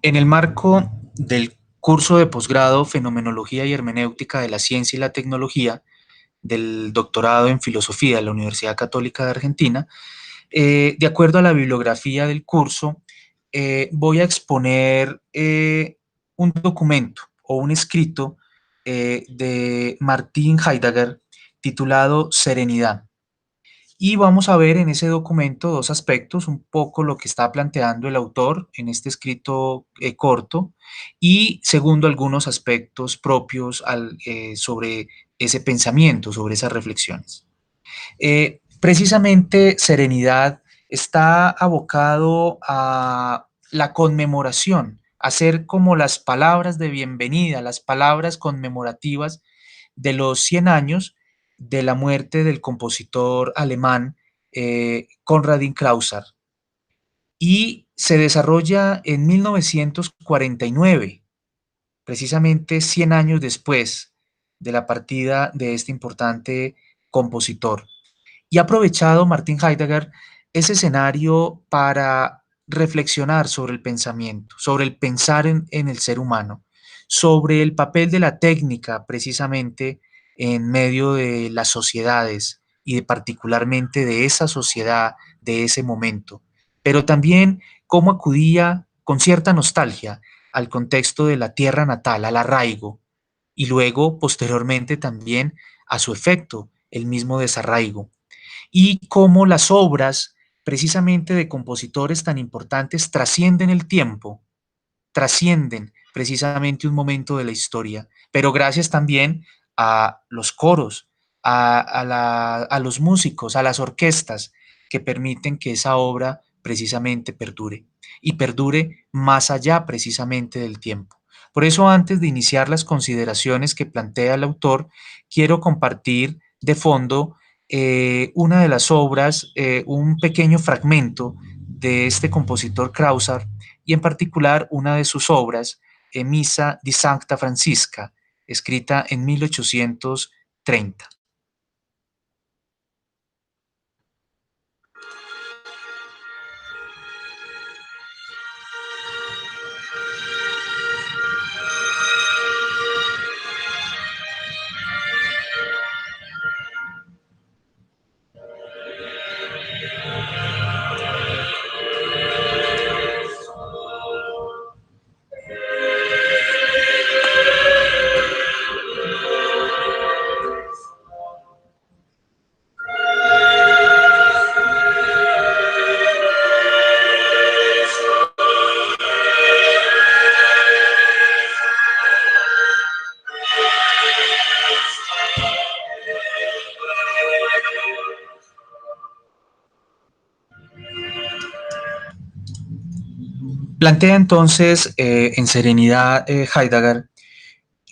En el marco del curso de posgrado Fenomenología y Hermenéutica de la Ciencia y la Tecnología, del doctorado en Filosofía de la Universidad Católica de Argentina, de acuerdo a la bibliografía del curso, voy a exponer un documento o un escrito de Martin Heidegger titulado Serenidad. Y vamos a ver en ese documento dos aspectos, un poco lo que está planteando el autor en este escrito corto y segundo, algunos aspectos propios sobre ese pensamiento, sobre esas reflexiones. Precisamente Serenidad está abocado a la conmemoración, a ser como las palabras de bienvenida, las palabras conmemorativas de los 100 años de la muerte del compositor alemán Konradin Krauser. Y se desarrolla en 1949, precisamente 100 años después de la partida de este importante compositor. Y ha aprovechado Martin Heidegger ese escenario para reflexionar sobre el pensamiento, sobre el pensar en el ser humano, sobre el papel de la técnica precisamente en medio de las sociedades y de particularmente de esa sociedad, de ese momento, pero también cómo acudía con cierta nostalgia al contexto de la tierra natal, al arraigo, y luego posteriormente también a su efecto, el mismo desarraigo y cómo las obras precisamente de compositores tan importantes trascienden el tiempo, trascienden precisamente un momento de la historia, pero gracias también a los coros, a los músicos, a las orquestas que permiten que esa obra precisamente perdure y perdure más allá precisamente del tiempo. Por eso, antes de iniciar las consideraciones que plantea el autor, quiero compartir de fondo una de las obras, un pequeño fragmento de este compositor Krauser y en particular una de sus obras, Misa di Sancta Francisca, escrita en 1830. Plantea entonces en Serenidad Heidegger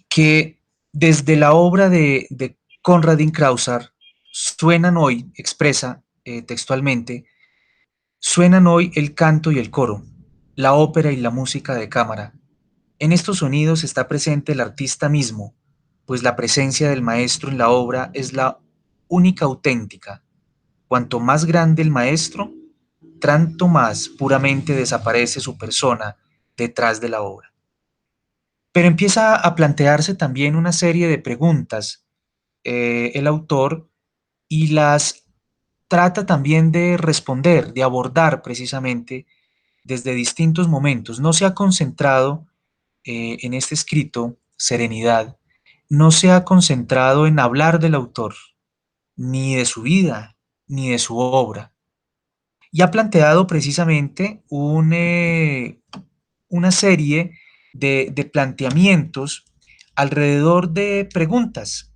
que desde la obra de Konradin Krauser suenan hoy, expresa textualmente, suenan hoy el canto y el coro, la ópera y la música de cámara. En estos sonidos está presente el artista mismo, pues la presencia del maestro en la obra es la única auténtica. Cuanto más grande el maestro, tanto más puramente desaparece su persona detrás de la obra. Pero empieza a plantearse también una serie de preguntas el autor y las trata también de responder, de abordar precisamente desde distintos momentos. No se ha concentrado en este escrito, Serenidad, no se ha concentrado en hablar del autor, ni de su vida, ni de su obra. Y ha planteado precisamente una serie de planteamientos alrededor de preguntas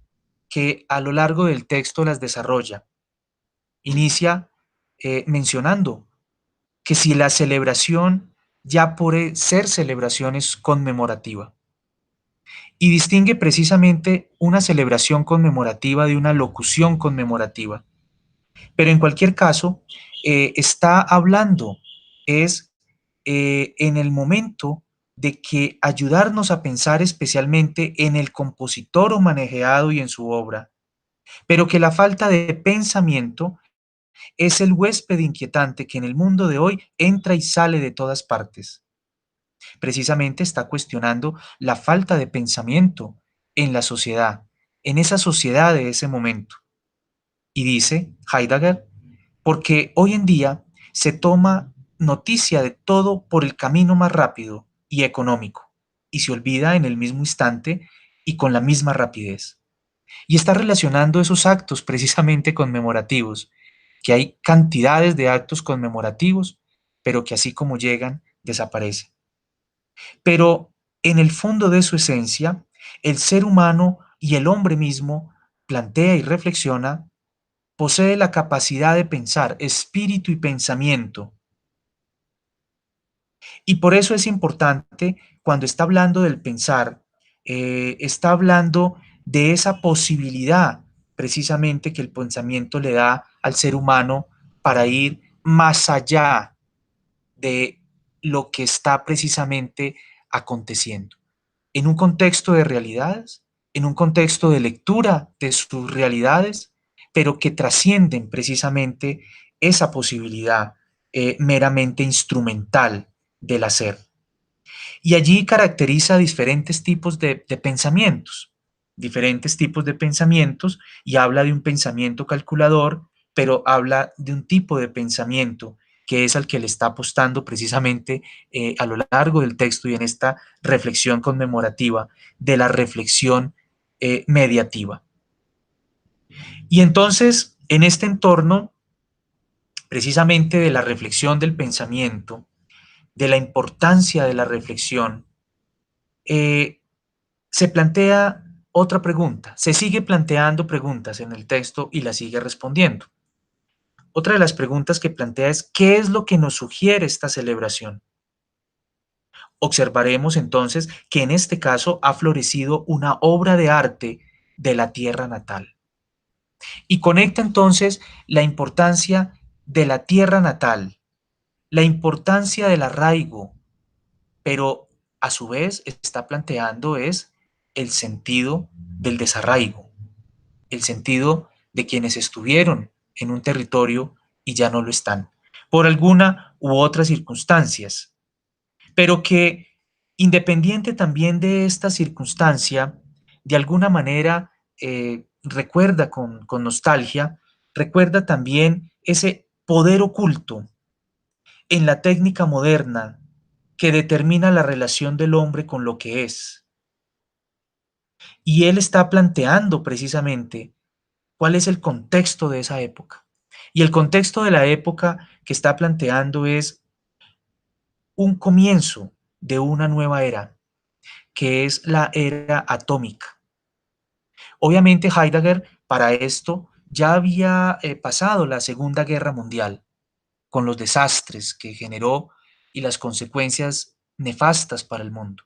que a lo largo del texto las desarrolla. Inicia mencionando que si la celebración ya por ser celebración es conmemorativa y distingue precisamente una celebración conmemorativa de una locución conmemorativa. Pero en cualquier caso, está hablando, es en el momento de que ayudarnos a pensar especialmente en el compositor homenajeado y en su obra, pero que la falta de pensamiento es el huésped inquietante que en el mundo de hoy entra y sale de todas partes. Precisamente está cuestionando la falta de pensamiento en la sociedad, en esa sociedad de ese momento. Y dice Heidegger, porque hoy en día se toma noticia de todo por el camino más rápido y económico, y se olvida en el mismo instante y con la misma rapidez. Y está relacionando esos actos precisamente conmemorativos, que hay cantidades de actos conmemorativos, pero que así como llegan, desaparecen. Pero en el fondo de su esencia, el ser humano y el hombre mismo plantea y reflexiona, posee la capacidad de pensar, espíritu y pensamiento. Y por eso es importante, cuando está hablando del pensar, está hablando de esa posibilidad precisamente que el pensamiento le da al ser humano para ir más allá de lo que está precisamente aconteciendo. En un contexto de realidades, en un contexto de lectura de sus realidades, pero que trascienden precisamente esa posibilidad meramente instrumental del hacer. Y allí caracteriza diferentes tipos de pensamientos, y habla de un pensamiento calculador, pero habla de un tipo de pensamiento que es al que le está apostando precisamente a lo largo del texto y en esta reflexión conmemorativa de la reflexión mediativa. Y entonces, en este entorno, precisamente de la reflexión del pensamiento, de la importancia de la reflexión, eh, se plantea otra pregunta, se sigue planteando preguntas en el texto y la sigue respondiendo. Otra de las preguntas que plantea es, ¿qué es lo que nos sugiere esta celebración? Observaremos entonces que en este caso ha florecido una obra de arte de la tierra natal. Y conecta entonces la importancia de la tierra natal, la importancia del arraigo, pero a su vez está planteando es el sentido del desarraigo, el sentido de quienes estuvieron en un territorio y ya no lo están, por alguna u otras circunstancias, pero que independiente también de esta circunstancia, de alguna manera recuerda con nostalgia, recuerda también ese poder oculto en la técnica moderna que determina la relación del hombre con lo que es. Y él está planteando precisamente cuál es el contexto de esa época. Y el contexto de la época que está planteando es un comienzo de una nueva era, que es la era atómica. Obviamente Heidegger para esto ya había pasado la Segunda Guerra Mundial, con los desastres que generó y las consecuencias nefastas para el mundo,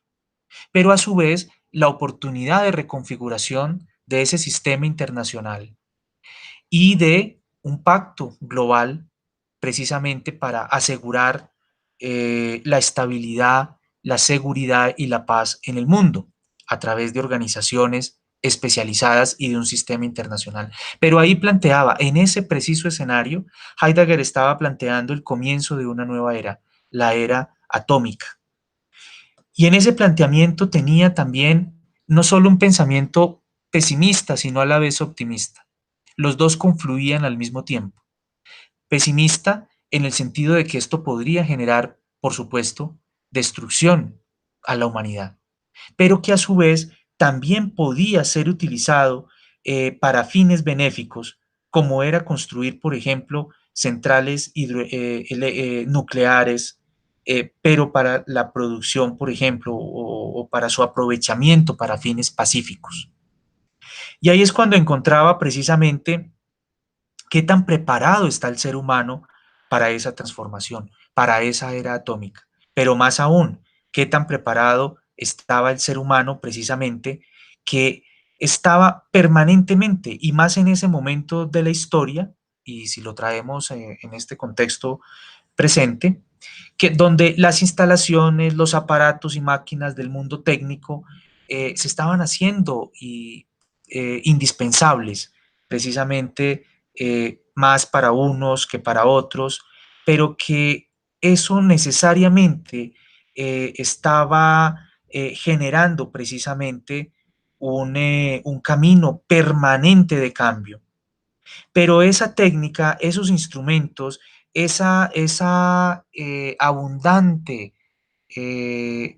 pero a su vez la oportunidad de reconfiguración de ese sistema internacional y de un pacto global precisamente para asegurar la estabilidad, la seguridad y la paz en el mundo a través de organizaciones especializadas y de un sistema internacional. Pero ahí planteaba, en ese preciso escenario, Heidegger estaba planteando el comienzo de una nueva era, la era atómica. Y en ese planteamiento tenía también no solo un pensamiento pesimista, sino a la vez optimista. Los dos confluían al mismo tiempo. Pesimista en el sentido de que esto podría generar, por supuesto, destrucción a la humanidad, pero que a su vez también podía ser utilizado para fines benéficos, como era construir, por ejemplo, centrales nucleares, pero para la producción, por ejemplo, o para su aprovechamiento para fines pacíficos. Y ahí es cuando encontraba precisamente qué tan preparado está el ser humano para esa transformación, para esa era atómica. Pero más aún, qué tan preparado estaba el ser humano precisamente que estaba permanentemente y más en ese momento de la historia, y si lo traemos en este contexto presente, que donde las instalaciones, los aparatos y máquinas del mundo técnico se estaban haciendo indispensables, precisamente más para unos que para otros, pero que eso necesariamente estaba generando precisamente un camino permanente de cambio. Pero esa técnica, esos instrumentos, esa abundante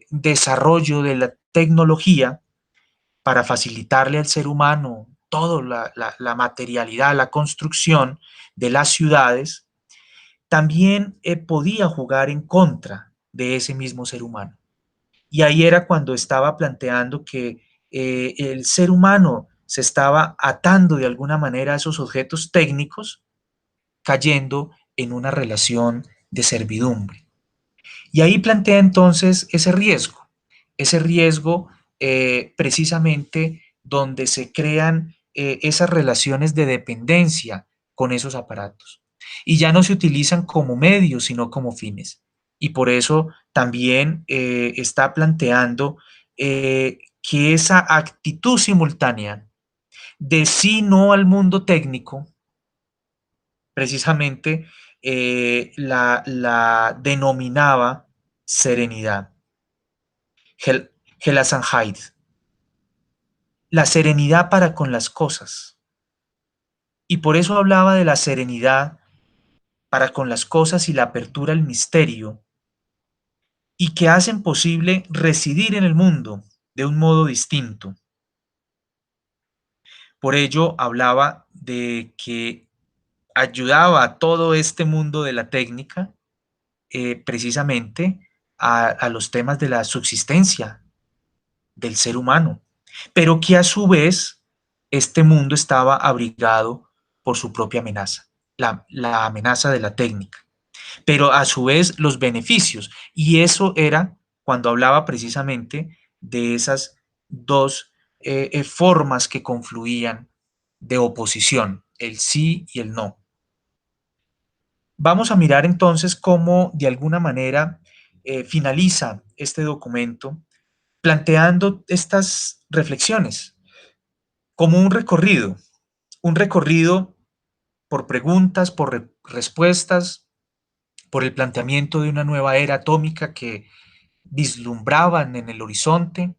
desarrollo de la tecnología para facilitarle al ser humano toda la materialidad, la construcción de las ciudades, también podía jugar en contra de ese mismo ser humano. Y ahí era cuando estaba planteando que el ser humano se estaba atando de alguna manera a esos objetos técnicos, cayendo en una relación de servidumbre. Y ahí plantea entonces ese riesgo precisamente donde se crean esas relaciones de dependencia con esos aparatos. Y ya no se utilizan como medios, sino como fines. Y por eso también está planteando que esa actitud simultánea de sí no al mundo técnico, precisamente la denominaba serenidad, Gelassenheit, la serenidad para con las cosas. Y por eso hablaba de la serenidad para con las cosas y la apertura al misterio, y que hacen posible residir en el mundo de un modo distinto. Por ello hablaba de que ayudaba a todo este mundo de la técnica precisamente a los temas de la subsistencia del ser humano, pero que a su vez este mundo estaba abrigado por su propia amenaza, la amenaza de la técnica, pero a su vez los beneficios. Y eso era cuando hablaba precisamente de esas dos formas que confluían de oposición, el sí y el no. Vamos a mirar entonces cómo de alguna manera finaliza este documento planteando estas reflexiones como un recorrido por preguntas, por respuestas, por el planteamiento de una nueva era atómica que vislumbraban en el horizonte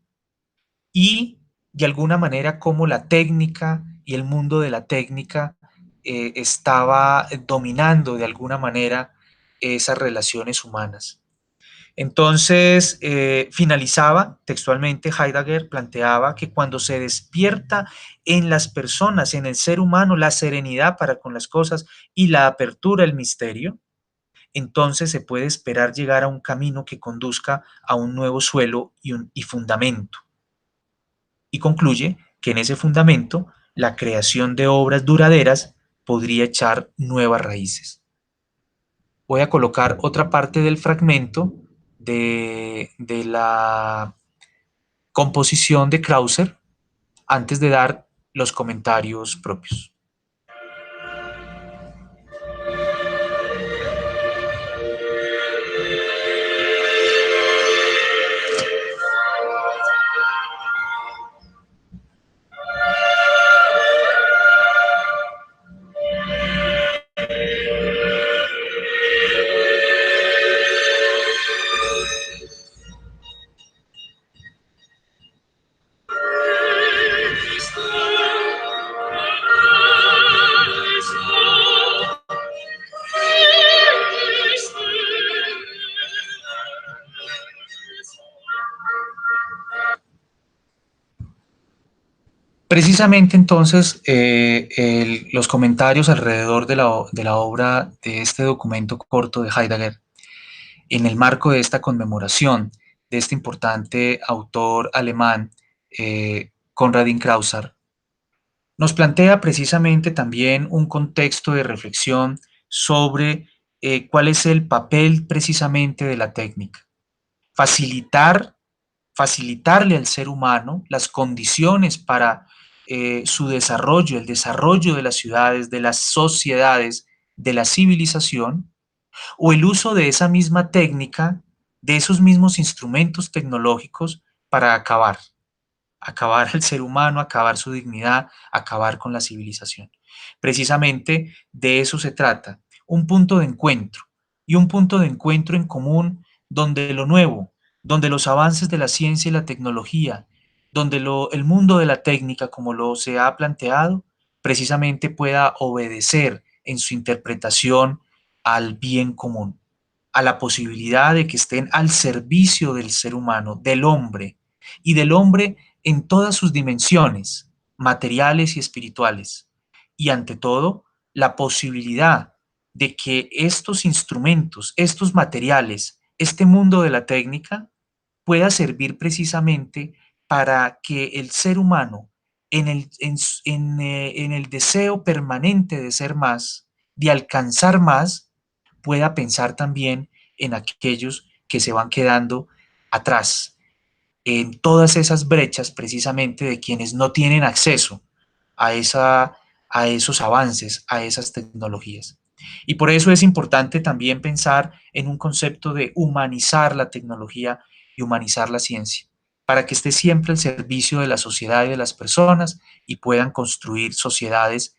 y de alguna manera cómo la técnica y el mundo de la técnica estaba dominando de alguna manera esas relaciones humanas. Entonces, finalizaba textualmente, Heidegger planteaba que cuando se despierta en las personas, en el ser humano, la serenidad para con las cosas y la apertura al misterio, entonces se puede esperar llegar a un camino que conduzca a un nuevo suelo y fundamento. Y concluye que en ese fundamento la creación de obras duraderas podría echar nuevas raíces. Voy a colocar otra parte del fragmento de la composición de Krauser antes de dar los comentarios propios. Precisamente entonces los comentarios alrededor de la obra de este documento corto de Heidegger en el marco de esta conmemoración de este importante autor alemán, Konradin Krauser, nos plantea precisamente también un contexto de reflexión sobre cuál es el papel precisamente de la técnica. Facilitar, facilitarle al ser humano las condiciones para su desarrollo, el desarrollo de las ciudades, de las sociedades, de la civilización, o el uso de esa misma técnica, de esos mismos instrumentos tecnológicos para acabar al ser humano, acabar su dignidad, acabar con la civilización. Precisamente de eso se trata, un punto de encuentro y un punto de encuentro en común donde lo nuevo donde los avances de la ciencia y la tecnología, donde el mundo de la técnica, como lo se ha planteado, precisamente pueda obedecer en su interpretación al bien común, a la posibilidad de que estén al servicio del ser humano, y del hombre en todas sus dimensiones, materiales y espirituales. Y ante todo, la posibilidad de que estos instrumentos, estos materiales, este mundo de la técnica pueda servir precisamente para que el ser humano, en el deseo permanente de ser más, de alcanzar más, pueda pensar también en aquellos que se van quedando atrás, en todas esas brechas precisamente de quienes no tienen acceso a, a esos avances, a esas tecnologías. Y por eso es importante también pensar en un concepto de humanizar la tecnología y humanizar la ciencia, para que esté siempre al servicio de la sociedad y de las personas y puedan construir sociedades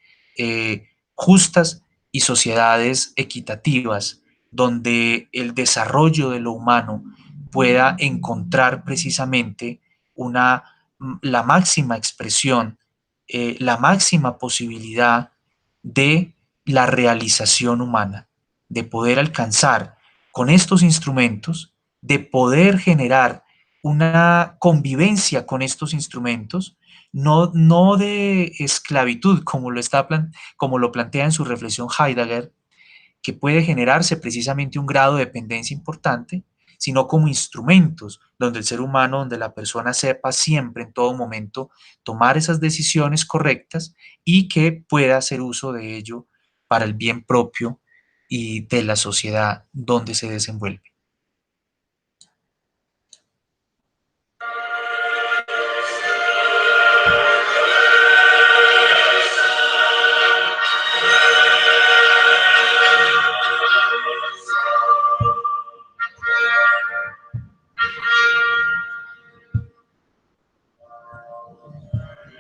justas y sociedades equitativas, donde el desarrollo de lo humano pueda encontrar precisamente una, la máxima expresión, la máxima posibilidad de la realización humana, de poder alcanzar con estos instrumentos, de poder generar una convivencia con estos instrumentos, no de esclavitud, como lo plantea en su reflexión Heidegger, que puede generarse precisamente un grado de dependencia importante, sino como instrumentos donde el ser humano, donde la persona sepa siempre, en todo momento, tomar esas decisiones correctas y que pueda hacer uso de ello para el bien propio y de la sociedad donde se desenvuelve.